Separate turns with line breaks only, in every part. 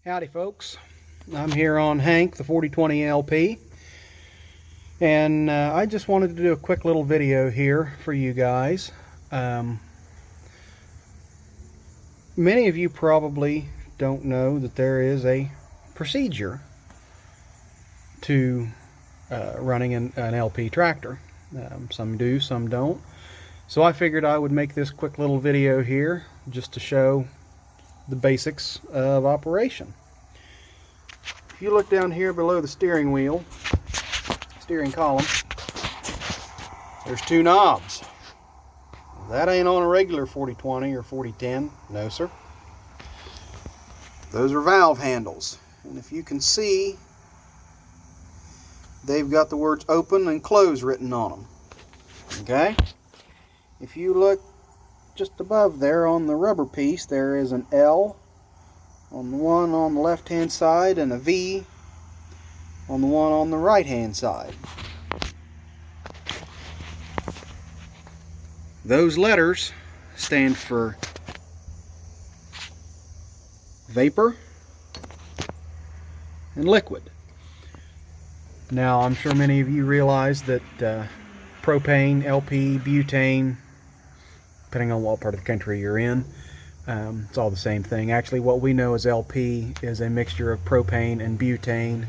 Howdy folks, I'm here on Hank, the 4020 LP, and I just wanted to do a quick little video here for you guys. Many of you probably don't know that there is a procedure to running an LP tractor. Some do, some don't. So I figured I would make this quick little video here just to show the basics of operation. If you look down here below the steering wheel, steering column, there's two knobs. That ain't on a regular 4020 or 4010, no sir. Those are valve handles, and if you can see, they've got the words open and close written on them. Okay? If you look just above there on the rubber piece, there is an L on the one on the left hand side and a V on the one on the right hand side. Those letters stand for vapor and liquid. Now I'm sure many of you realize that propane, LP, butane, depending on what part of the country you're in, it's all the same thing. Actually, what we know as LP is a mixture of propane and butane,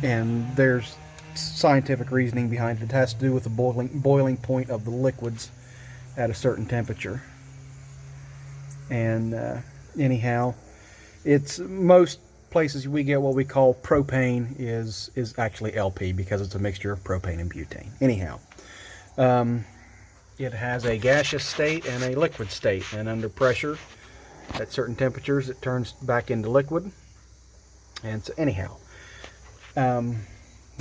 and there's scientific reasoning behind it. It has to do with the boiling point of the liquids at a certain temperature. And anyhow, it's most places we get what we call propane is actually LP because it's a mixture of propane and butane. Anyhow, it has a gaseous state and a liquid state, and under pressure at certain temperatures it turns back into liquid. And so anyhow,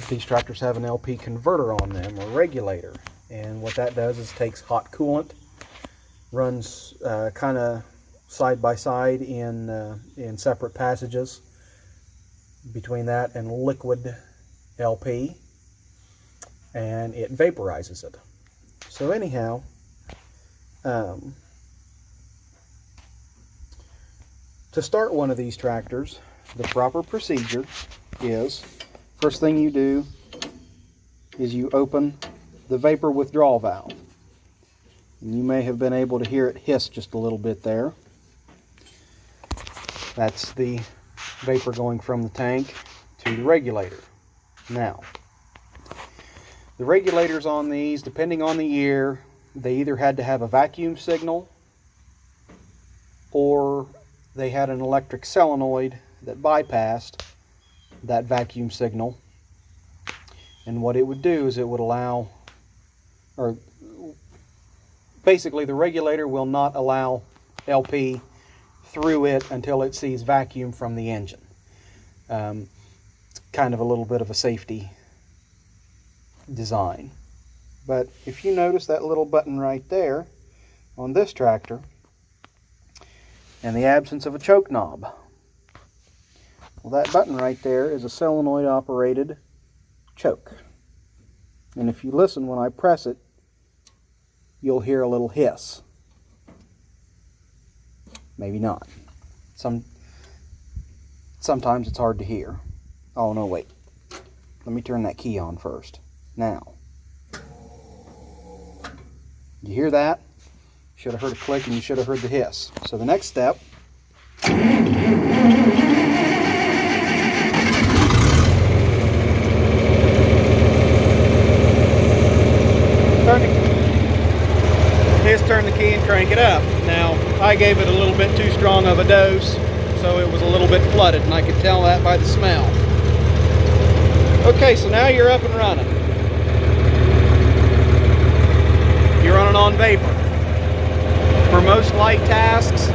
these tractors have an LP converter on them, or regulator, and what that does is takes hot coolant, runs kind of side by side in separate passages between that and liquid LP, and it vaporizes it. So anyhow, to start one of these tractors, the proper procedure is, first thing you do is you open the vapor withdrawal valve. And you may have been able to hear it hiss just a little bit there. That's the vapor going from the tank to the regulator. Now, the regulators on these, depending on the year, they either had to have a vacuum signal or they had an electric solenoid that bypassed that vacuum signal. And what it would do is it would allow, or basically the regulator will not allow LP through it until it sees vacuum from the engine. It's kind of a little bit of a safety design. But if you notice that little button right there on this tractor, and the absence of a choke knob, well, that button right there is a solenoid operated choke. And if you listen when I press it, you'll hear a little hiss. Maybe not. Sometimes it's hard to hear. Oh no, wait. Let me turn that key on first. Now, you hear that? You should have heard a click and you should have heard the hiss. So the next step, turn the key and crank it up. Now, I gave it a little bit too strong of a dose, so it was a little bit flooded, and I could tell that by the smell. Okay, so now you're up and running. You're running on vapor. For most light tasks,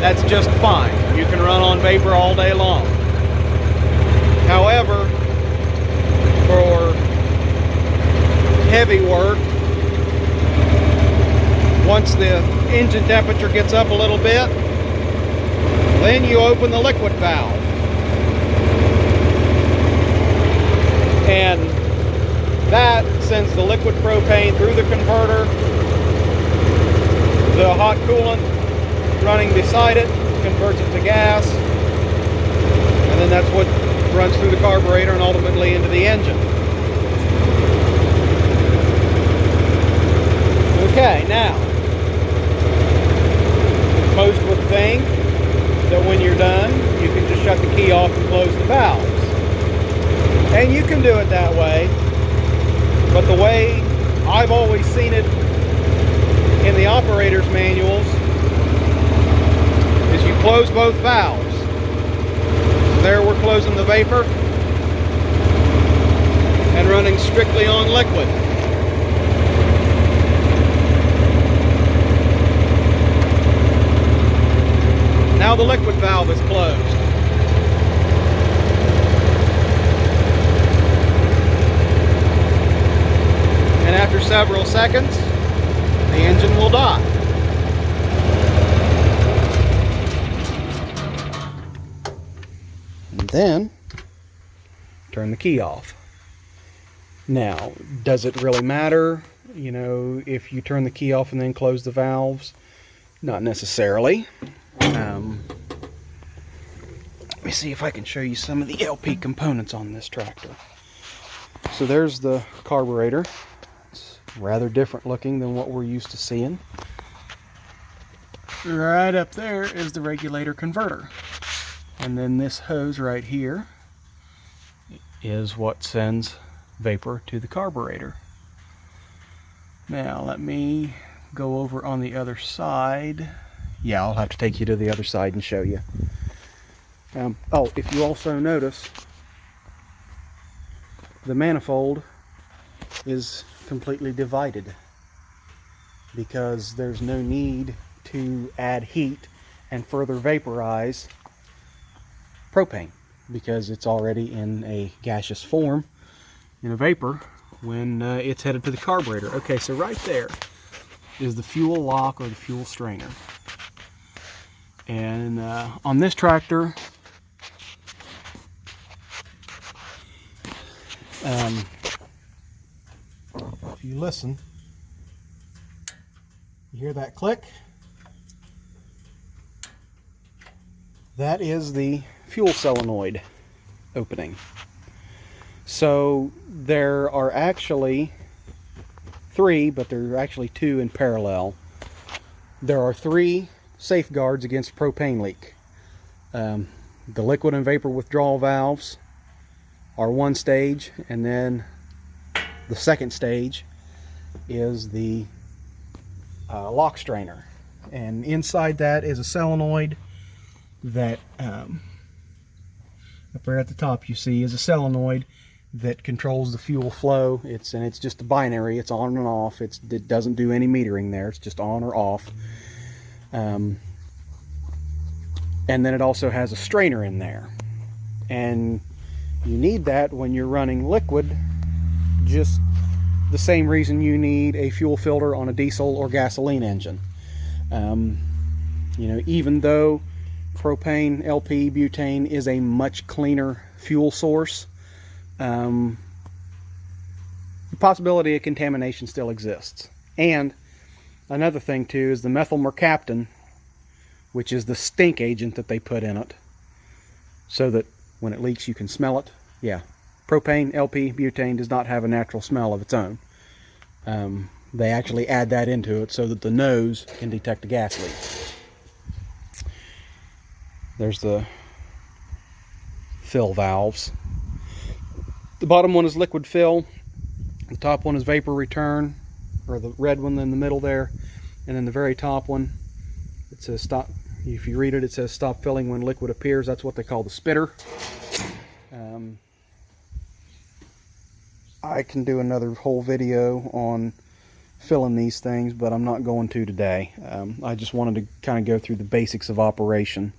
that's just fine. You can run on vapor all day long. However, for heavy work, once the engine temperature gets up a little bit, then you open the liquid valve. And that sends the liquid propane through the converter. The hot coolant running beside it converts it to gas, and then that's what runs through the carburetor and ultimately into the engine. Okay, now, most would think that when you're done, you can just shut the key off and close the valves. And you can do it that way, but the way I've always seen it in the operator's manuals is you close both valves. So there we're closing the vapor and running strictly on liquid. Now the liquid valve is closed. And after several seconds, the engine will die. And then, turn the key off. Now, does it really matter, you know, if you turn the key off and then close the valves? Not necessarily. Let me see if I can show you some of the LP components on this tractor. So there's the carburetor. It's rather different looking than what we're used to seeing. Right up there is the regulator converter. And then this hose right here is what sends vapor to the carburetor. Now let me go over on the other side. Yeah, I'll have to take you to the other side and show you. Oh, if you also notice, the manifold is completely divided because there's no need to add heat and further vaporize propane because it's already in a gaseous form, in a vapor, when it's headed to the carburetor. Okay, so right there is the fuel lock or the fuel strainer. And on this tractor, if you listen, you hear that click? That is the fuel solenoid opening. So there are actually three, but there are actually two in parallel. There are three safeguards against propane leak. The liquid and vapor withdrawal valves are one stage, and then the second stage is the lock strainer, and inside that is a solenoid that up there at the top you see is a solenoid that controls the fuel flow. It's just a binary. It's on and off. It doesn't do any metering there. It's just on or off. And then it also has a strainer in there, and you need that when you're running liquid, just the same reason you need a fuel filter on a diesel or gasoline engine. You know, even though propane, LP, butane is a much cleaner fuel source, the possibility of contamination still exists. And another thing too is the methyl mercaptan, which is the stink agent that they put in it, so that when it leaks you can smell it. Yeah, propane, LP, butane does not have a natural smell of its own. They actually add that into it so that the nose can detect a gas leak. There's the fill valves. The bottom one is liquid fill. The top one is vapor return, or the red one in the middle there. And then the very top one, it says stop. If you read it, it says stop filling when liquid appears. That's what they call the spitter. I can do another whole video on filling these things, but I'm not going to today. I just wanted to kind of go through the basics of operation.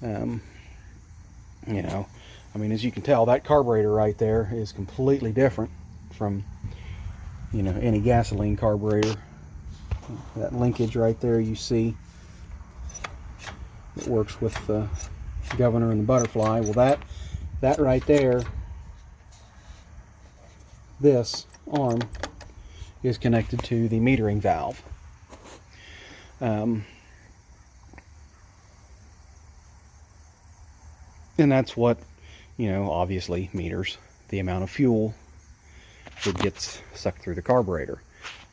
You know, I mean, as you can tell, that carburetor right there is completely different from, you know, any gasoline carburetor. That linkage right there you see, it works with the governor and the butterfly. Well, that right there, this arm is connected to the metering valve. And that's what, obviously meters the amount of fuel that gets sucked through the carburetor.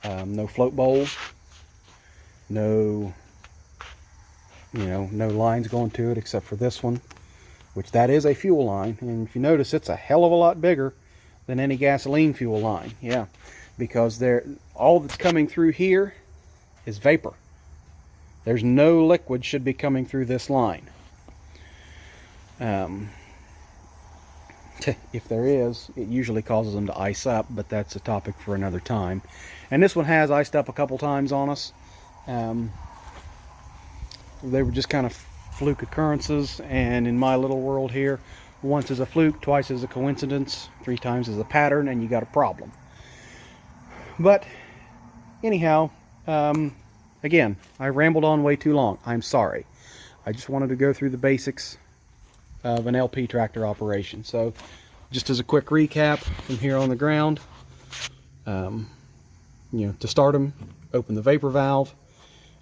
No float bowl, no lines going to it except for this one, which that is a fuel line. And if you notice, it's a hell of a lot bigger than any gasoline fuel line. Yeah, because all that's coming through here is vapor. There's no liquid should be coming through this line. If there is, it usually causes them to ice up, but that's a topic for another time. And this one has iced up a couple times on us. They were just kind of fluke occurrences, and in my little world here, once is a fluke, twice is a coincidence, 3 times is a pattern, and you got a problem. But anyhow, again, I rambled on way too long. I'm sorry. I just wanted to go through the basics of an LP tractor operation. So just as a quick recap from here on the ground, to start them, open the vapor valve.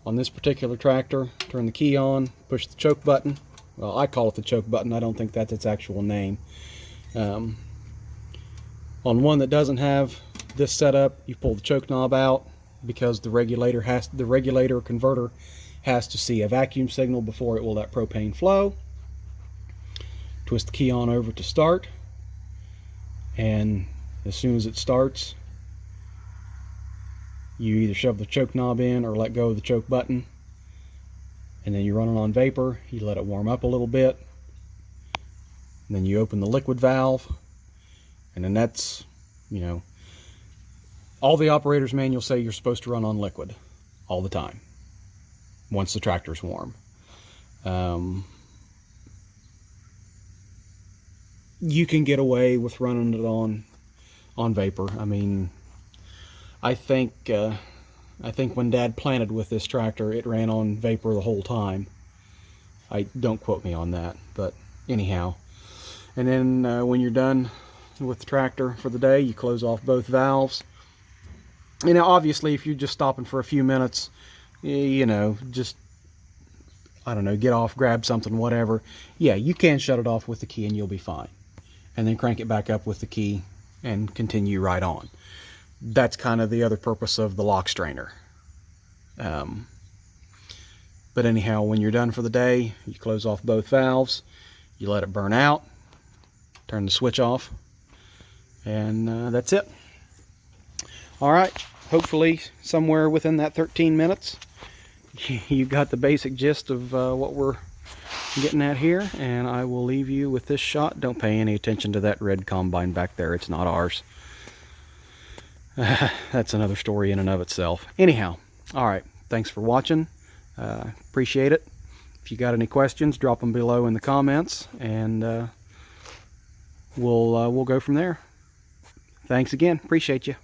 On this particular tractor, turn the key on, push the choke button. Well, I call it the choke button. I don't think that's its actual name. On one that doesn't have this setup, you pull the choke knob out because the regulator converter has to see a vacuum signal before it will let propane flow. Twist the key on over to start, and as soon as it starts, you either shove the choke knob in or let go of the choke button, and then you run it on vapor. You let it warm up a little bit, and then you open the liquid valve, and then that's, all the operator's manuals say you're supposed to run on liquid all the time once the tractor's warm. You can get away with running it on vapor. I mean, I think when Dad planted with this tractor, it ran on vapor the whole time. Don't quote me on that, but anyhow. And then when you're done with the tractor for the day, you close off both valves. Obviously, if you're just stopping for a few minutes, just, I don't know, get off, grab something, whatever. Yeah, you can shut it off with the key and you'll be fine. And then crank it back up with the key and continue right on. That's kind of the other purpose of the lock strainer. But anyhow, when you're done for the day, you close off both valves, you let it burn out, turn the switch off, and that's it. All right, hopefully somewhere within that 13 minutes, you got the basic gist of what we're getting at here, and I will leave you with this shot. Don't pay any attention to that red combine back there. It's not ours. That's another story in and of itself. Anyhow, all right, thanks for watching. Appreciate it. If you got any questions, drop them below in the comments, and we'll go from there. Thanks again. Appreciate you.